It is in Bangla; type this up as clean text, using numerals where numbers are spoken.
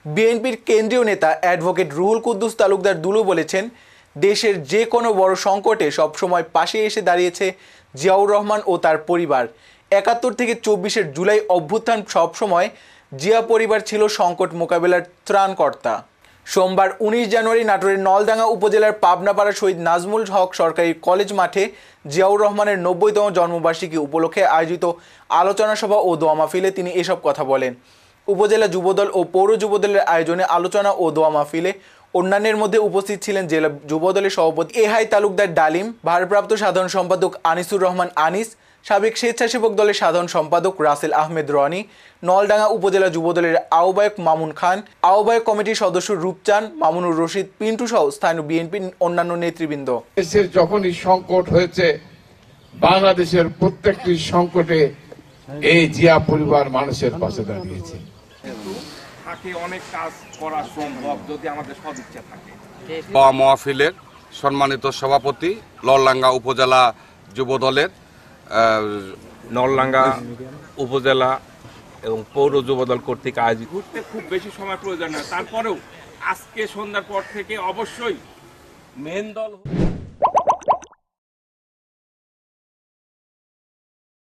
বিএনপির কেন্দ্রীয় নেতা অ্যাডভোকেট রুহুল কুদ্দুস তালুকদার দুলু বলেছেন, দেশের যে কোনো বড় সংকটে সবসময় পাশে এসে দাঁড়িয়েছে জিয়াউর রহমান ও তার পরিবার। ৭১ থেকে ২৪ জুলাই অভ্যুত্থান সবসময় জিয়া পরিবার ছিল সংকট মোকাবেলার ত্রাণকর্তা। সোমবার ১৯ জানুয়ারি নাটোরের নলডাঙ্গা উপজেলার পাবনাপাড়া শহীদ নাজমুল হক সরকারি কলেজ মাঠে জিয়াউর রহমানের ৯০তম জন্মবার্ষিকী উপলক্ষে আয়োজিত আলোচনা সভা ও দোয়া মাহফিলে তিনি এসব কথা বলেন। উপজেলা যুবদল ও পৌর যুবদলের আয়োজনে আলোচনা ও দোয়া মাহফিলে অন্যান্যের মধ্যে উপস্থিত ছিলেন জেলা যুবদলের সভাপতি এহাই তালুকদার ডালিম, ভারপ্রাপ্ত সাধারণ সম্পাদক আনিসুর রহমান আনিস, সাবেক স্বেচ্ছাসেবক দলের সাধারণ সম্পাদক রাসেল আহমেদ রনি, নলডাঙ্গা উপজেলা যুবদলের আহ্বায়ক মামুন খান, আহ্বায়ক কমিটির সদস্য রূপচান, মামুনুর রশিদ পিন্টু সহ স্থানীয় বিএনপির অন্যান্য নেতৃবৃন্দ। দেশের যখনই সংকট হয়েছে, বাংলাদেশের প্রত্যেকটি সংকটে এই জিয়া পরিবার মানুষের পাশে দাঁড়িয়েছে। অনেক কাজ করা সম্ভব যদি আমাদের সদিচ্ছা থাকে। মহফিলের সম্মানিত সভাপতি নলডাঙ্গা উপজেলা যুবদলের নলডাঙ্গা উপজেলা এবং পৌর যুবদল কর্তৃক আয়োজিত ঘুরতে খুব বেশি সময় প্রয়োজন না, তারপরেও আজকে সন্ধ্যার পর থেকে অবশ্যই মেন দল